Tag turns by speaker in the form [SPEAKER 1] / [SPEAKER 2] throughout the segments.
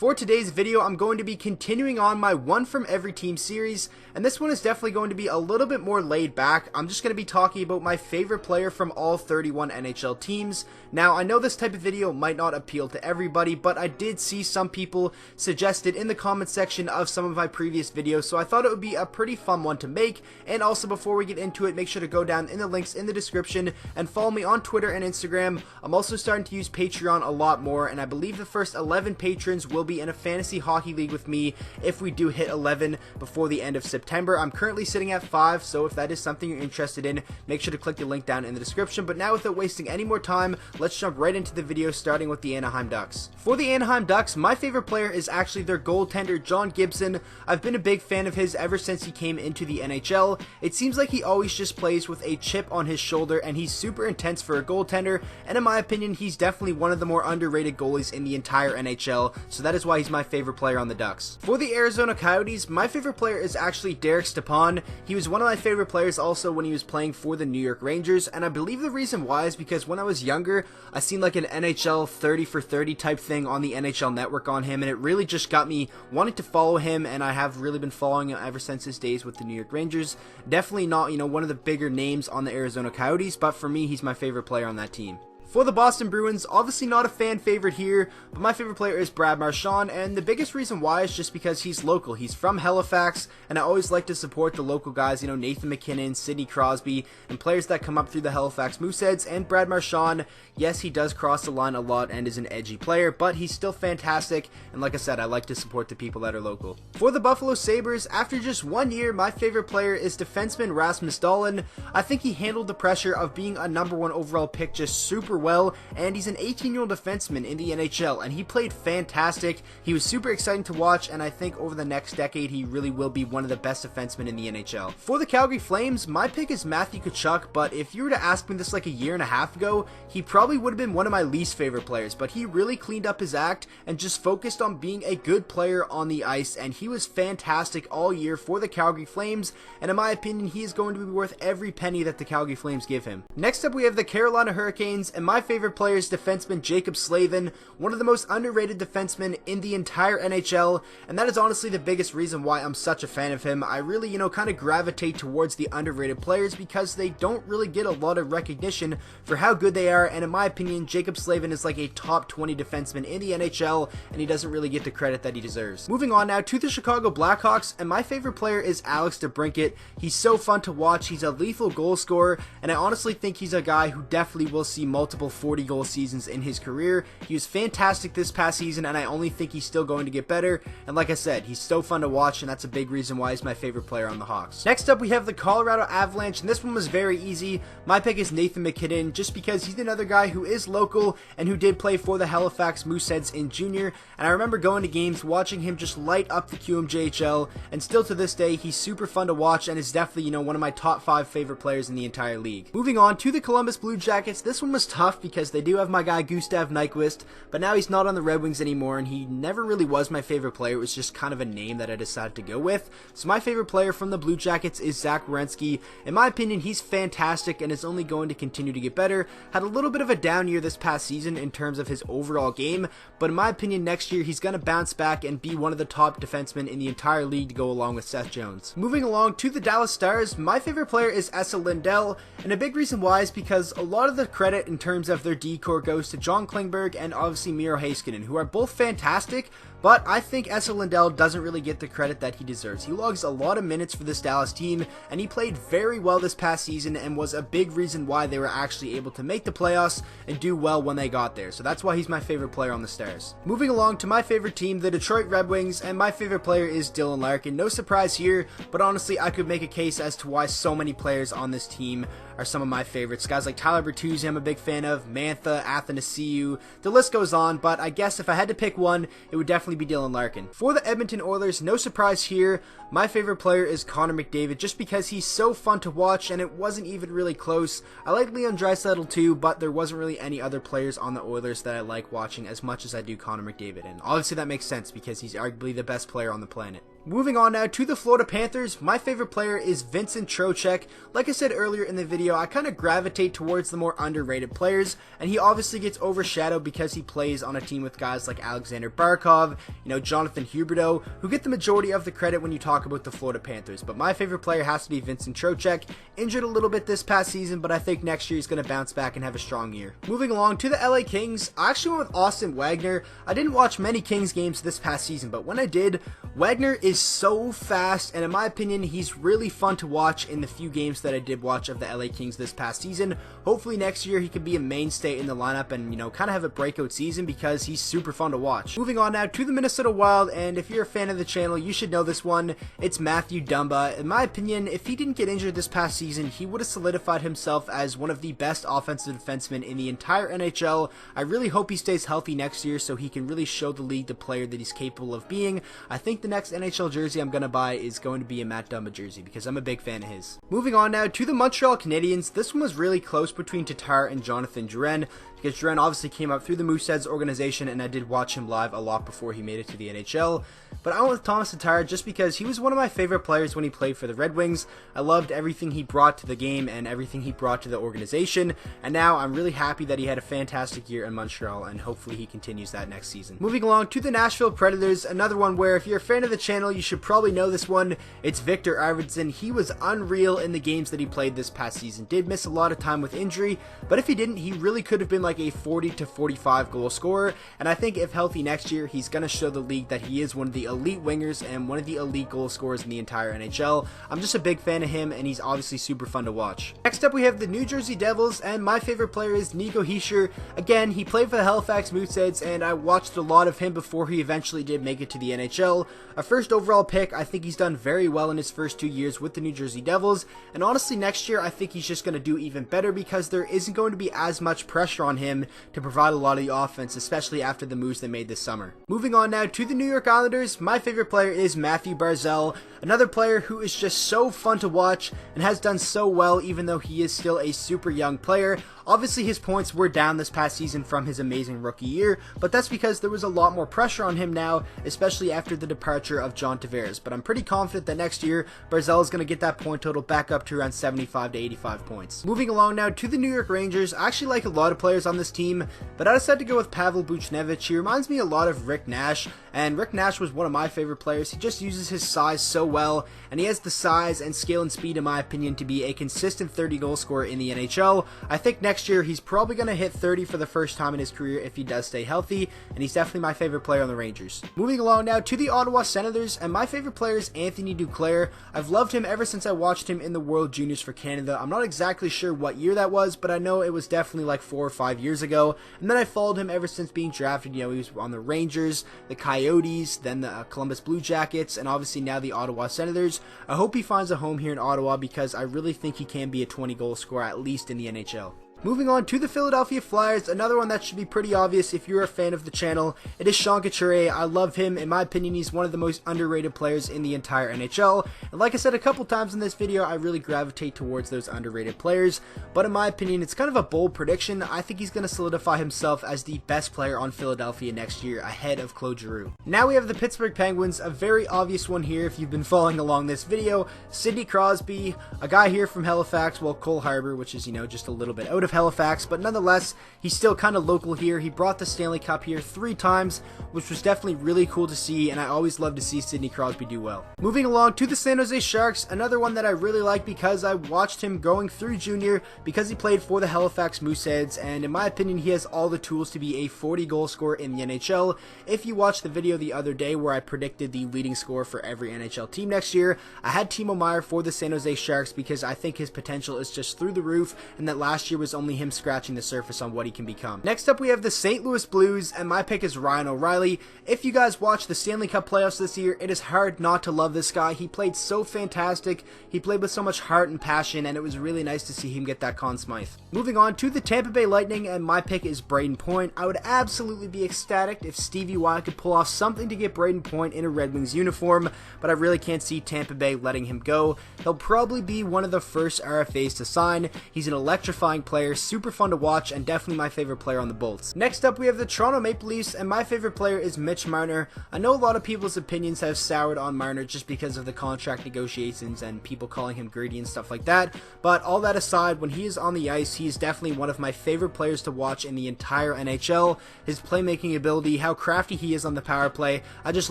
[SPEAKER 1] For today's video, I'm going to be continuing on my one from every team series, and this one is definitely going to be a little bit more laid back. I'm just going to be talking about my favorite player from all 31 NHL teams. Now, I know this type of video might not appeal to everybody, but I did see some people suggested in the comment section of some of my previous videos, so I thought it would be a pretty fun one to make. And also, before we get into it, make sure to go down in the links in the description and follow me on Twitter and Instagram. I'm also starting to use Patreon a lot more, and I believe the first 11 patrons will be in a fantasy hockey league with me if we do hit 11 before the end of September. I'm currently sitting at 5, so if that is something you're interested in, make sure to click the link down in the description. But now, without wasting any more time, let's jump right into the video, starting with the Anaheim Ducks. For the Anaheim Ducks, my favorite player is actually their goaltender, John Gibson. I've been a big fan of his ever since he came into the NHL. It seems like he always just plays with a chip on his shoulder, and he's super intense for a goaltender, and in my opinion, he's definitely one of the more underrated goalies in the entire NHL, so that is why he's my favorite player on the Ducks. For the Arizona Coyotes, my favorite player is actually Stepan. He was one of my favorite players also when he was playing for the New York Rangers, and I believe the reason why is because when I was younger, I seen like an NHL 30 for 30 type thing on the NHL Network on him, and it really just got me wanting to follow him, and I have really been following him ever since his days with the New York Rangers. Definitely not, one of the bigger names on the Arizona Coyotes, but for me, he's my favorite player on that team. For the Boston Bruins, obviously not a fan favorite here, but my favorite player is Brad Marchand, and the biggest reason why is just because he's local. He's from Halifax, and I always like to support the local guys, Nathan MacKinnon, Sidney Crosby, and players that come up through the Halifax Mooseheads. And Brad Marchand, yes, he does cross the line a lot and is an edgy player, but he's still fantastic, and like I said, I like to support the people that are local. For the Buffalo Sabres, after just 1 year, my favorite player is defenseman Rasmus Dahlin. I think he handled the pressure of being a #1 overall pick just super well, and he's an 18-year-old defenseman in the NHL, and he played fantastic. He was super exciting to watch, and I think over the next decade he really will be one of the best defensemen in the NHL. For the Calgary Flames, my pick is Matthew Tkachuk, but if you were to ask me this like a year and a half ago, he probably would have been one of my least favorite players, but he really cleaned up his act and just focused on being a good player on the ice, and he was fantastic all year for the Calgary Flames, and in my opinion, he is going to be worth every penny that the Calgary Flames give him. Next up, we have the Carolina Hurricanes, and my favorite player is defenseman Jaccob Slavin, one of the most underrated defensemen in the entire NHL, and that is honestly the biggest reason why I'm such a fan of him. I really, kind of gravitate towards the underrated players because they don't really get a lot of recognition for how good they are, and in my opinion, Jaccob Slavin is like a top 20 defenseman in the NHL, and he doesn't really get the credit that he deserves. Moving on now to the Chicago Blackhawks, and my favorite player is Alex DeBrincat. He's so fun to watch, he's a lethal goal scorer, and I honestly think he's a guy who definitely will see multiple 40-goal seasons in his career. He was fantastic this past season, and I only think he's still going to get better, and like I said, he's so fun to watch, and that's a big reason why he's my favorite player on the Hawks. Next up, we have the Colorado Avalanche, and this one was very easy. My pick is Nathan MacKinnon, just because he's another guy who is local and who did play for the Halifax Mooseheads in junior, and I remember going to games, watching him just light up the QMJHL, and still to this day, he's super fun to watch, and is definitely, one of my top 5 favorite players in the entire league. Moving on to the Columbus Blue Jackets, this one was tough because they do have my guy OhNyquist, but now he's not on the Red Wings anymore, and he never really was my favorite player. It was just kind of a name that I decided to go with. So my favorite player from the Blue Jackets is Zach Werenski. In my opinion, he's fantastic and is only going to continue to get better. Had a little bit of a down year this past season in terms of his overall game, but in my opinion, next year he's going to bounce back and be one of the top defensemen in the entire league to go along with Seth Jones. Moving along to the Dallas Stars, my favorite player is Esa Lindell, and a big reason why is because a lot of the credit in terms of their D-core goes to John Klingberg and obviously Miro Heiskanen, who are both fantastic, but I think Esa Lindell doesn't really get the credit that he deserves. He logs a lot of minutes for this Dallas team, and he played very well this past season and was a big reason why they were actually able to make the playoffs and do well when they got there. So that's why he's my favorite player on the Stars. Moving along to my favorite team, the Detroit Red Wings, and my favorite player is Dylan Larkin. No surprise here, but honestly, I could make a case as to why so many players on this team are some of my favorites. Guys like Tyler Bertuzzi, I'm a big fan of, Mantha, Athanasiou, the list goes on, but I guess if I had to pick one, it would definitely be Dylan Larkin. For the Edmonton Oilers, no surprise here, my favorite player is Connor McDavid, just because he's so fun to watch, and it wasn't even really close. I like Leon Draisaitl too, but there wasn't really any other players on the Oilers that I like watching as much as I do Connor McDavid, and obviously that makes sense because he's arguably the best player on the planet. Moving on now to the Florida Panthers, my favorite player is Vincent Trocheck. Like I said earlier in the video, I kind of gravitate towards the more underrated players, and he obviously gets overshadowed because he plays on a team with guys like Alexander Barkov, Jonathan Huberdeau, who get the majority of the credit when you talk about the Florida Panthers. But my favorite player has to be Vincent Trocheck. Injured a little bit this past season, but I think next year he's going to bounce back and have a strong year. Moving along to the LA Kings, I actually went with Austin Wagner. I didn't watch many Kings games this past season, but when I did, Wagner is so fast, and in my opinion, he's really fun to watch in the few games that I did watch of the LA Kings this past season. Hopefully next year he can be a mainstay in the lineup and, kind of have a breakout season because he's super fun to watch. Moving on now to the Minnesota Wild, and if you're a fan of the channel, you should know this one. It's Matthew Dumba. In my opinion, if he didn't get injured this past season, he would have solidified himself as one of the best offensive defensemen in the entire NHL. I really hope he stays healthy next year so he can really show the league the player that he's capable of being. I think the next NHL jersey I'm going to buy is going to be a Matt Dumba jersey because I'm a big fan of his. Moving on now to the Montreal Canadiens, this one was really close between Tatar and Jonathan Drouin, because Drouin obviously came up through the Mooseheads organization, and I did watch him live a lot before he made it to the NHL. But I went with Tomas Tatar just because he was one of my favorite players when he played for the Red Wings. I loved everything he brought to the game and everything he brought to the organization, and now I'm really happy that he had a fantastic year in Montreal, and hopefully he continues that next season. Moving along to the Nashville Predators, another one where if you're a fan of the channel, you should probably know this one. It's Viktor Arvidsson. He was unreal in the games that he played this past season. Did miss a lot of time with injury, but if he didn't, he really could have been like a 40 to 45 goal scorer, and I think if healthy next year, he's going to show the league that he is one of the elite wingers and one of the elite goal scorers in the entire NHL. I'm just a big fan of him, and he's obviously super fun to watch. Next up, we have the New Jersey Devils, and my favorite player is Nico Hischier. Again, he played for the Halifax Mooseheads, and I watched a lot of him before he eventually did make it to the NHL. A first overall pick, I think he's done very well in his first 2 years with the New Jersey Devils, and honestly next year I think he's just going to do even better because there isn't going to be as much pressure on him to provide a lot of the offense, especially after the moves they made this summer. Moving on now to the New York Islanders, my favorite player is Matthew Barzal, another player who is just so fun to watch and has done so well even though he is still a super young player. Obviously his points were down this past season from his amazing rookie year, but that's because there was a lot more pressure on him now, especially after the departure of John Tavares. But I'm pretty confident that next year Barzal is going to get that point total back up to around 75 to 85 points. Moving along now to the New York Rangers, I actually like a lot of players on this team, but I decided to go with Pavel Buchnevich. He reminds me a lot of Rick Nash, and Rick Nash was one of my favorite players. He just uses his size so well, and he has the size and skill and speed, in my opinion, to be a consistent 30 goal scorer in the NHL. I think next year he's probably going to hit 30 for the first time in his career if he does stay healthy, and he's definitely my favorite player on the Rangers. Moving along now to the Ottawa Senators, and my favorite player is Anthony Duclair. I've loved him ever since I watched him in the World Juniors for Canada. I'm not exactly sure what year that was, but I know it was definitely like 4 or 5 years ago, and then I followed him ever since being drafted. He was on the Rangers, the Coyotes, then the Columbus Blue Jackets, and obviously now the Ottawa Senators. I hope he finds a home here in Ottawa because I really think he can be a 20 goal scorer at least in the NHL. Moving on to the Philadelphia Flyers, another one that should be pretty obvious if you're a fan of the channel. It is Sean Couturier. I love him. In my opinion, he's one of the most underrated players in the entire NHL. And like I said a couple times in this video, I really gravitate towards those underrated players. But in my opinion, it's kind of a bold prediction. I think he's going to solidify himself as the best player on Philadelphia next year, ahead of Claude Giroux. Now we have the Pittsburgh Penguins, a very obvious one here if you've been following along this video. Sidney Crosby, a guy here from Halifax, well, Cole Harbour, which is, just a little bit out of Halifax, but nonetheless, he's still kind of local here. He brought the Stanley Cup here 3 times, which was definitely really cool to see, and I always love to see Sidney Crosby do well. Moving along to the San Jose Sharks, another one that I really like because I watched him going through junior, because he played for the Halifax Mooseheads, and in my opinion, he has all the tools to be a 40 goal scorer in the NHL. If you watched the video the other day where I predicted the leading scorer for every NHL team next year, I had Timo Meier for the San Jose Sharks because I think his potential is just through the roof, and that last year was only him scratching the surface on what he can become. Next up, we have the St. Louis Blues, and my pick is Ryan O'Reilly. If you guys watched the Stanley Cup playoffs this year, it is hard not to love this guy. He played so fantastic. He played with so much heart and passion, and it was really nice to see him get that Conn Smythe. Moving on to the Tampa Bay Lightning, and my pick is Brayden Point. I would absolutely be ecstatic if Stevie Y could pull off something to get Brayden Point in a Red Wings uniform, but I really can't see Tampa Bay letting him go. He'll probably be one of the first RFAs to sign. He's an electrifying player, player, super fun to watch, and definitely my favorite player on the Bolts. Next up, we have the Toronto Maple Leafs, and my favorite player is Mitch Marner. I know a lot of people's opinions have soured on Marner just because of the contract negotiations and people calling him greedy and stuff like that, but all that aside, when he is on the ice, he is definitely one of my favorite players to watch in the entire NHL. His playmaking ability, how crafty he is on the power play, I just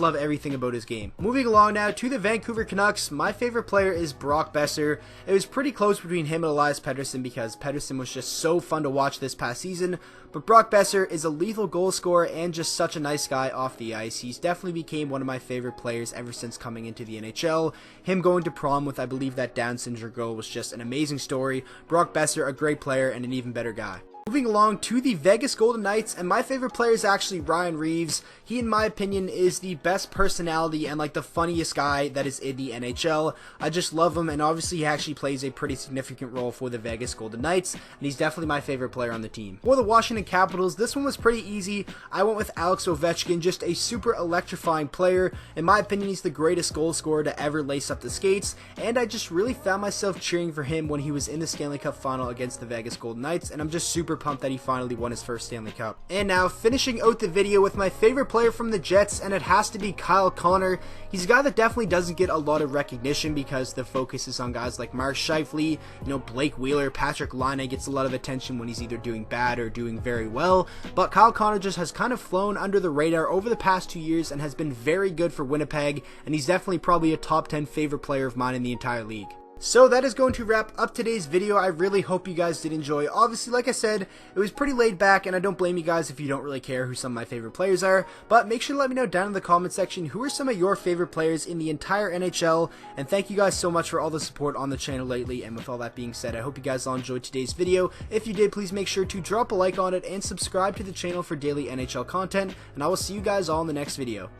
[SPEAKER 1] love everything about his game. Moving along now to the Vancouver Canucks, my favorite player is Brock Boeser. It was pretty close between him and Elias Pettersson because Pettersson was just so fun to watch this past season, but Brock Boeser is a lethal goal scorer and just such a nice guy off the ice. He's definitely became one of my favorite players ever since coming into the NHL. Him going to prom with, I believe, that Down syndrome girl was just an amazing story. Brock Boeser, a great player and an even better guy. Moving along to the Vegas Golden Knights, and my favorite player is actually Ryan Reaves. He, in my opinion, is the best personality and like the funniest guy that is in the NHL. I just love him, and obviously he actually plays a pretty significant role for the Vegas Golden Knights, and he's definitely my favorite player on the team. For the Washington Capitals, this one was pretty easy. I went with Alex Ovechkin, just a super electrifying player. In my opinion, he's the greatest goal scorer to ever lace up the skates, and I just really found myself cheering for him when he was in the Stanley Cup final against the Vegas Golden Knights, and I'm just super pumped that he finally won his first Stanley Cup. And now, finishing out the video with my favorite player from the Jets, and it has to be Kyle Connor. He's a guy that definitely doesn't get a lot of recognition because the focus is on guys like Mark Scheifele, Blake Wheeler, Patrick Laine gets a lot of attention when he's either doing bad or doing very well, but Kyle Connor just has kind of flown under the radar over the past 2 years and has been very good for Winnipeg, and he's definitely probably a top 10 favorite player of mine in the entire league. So that is going to wrap up today's video. I really hope you guys did enjoy. Obviously, like I said, it was pretty laid back, and I don't blame you guys if you don't really care who some of my favorite players are, but make sure to let me know down in the comment section who are some of your favorite players in the entire NHL, and thank you guys so much for all the support on the channel lately. And with all that being said, I hope you guys all enjoyed today's video. If you did, please make sure to drop a like on it and subscribe to the channel for daily NHL content, and I will see you guys all in the next video.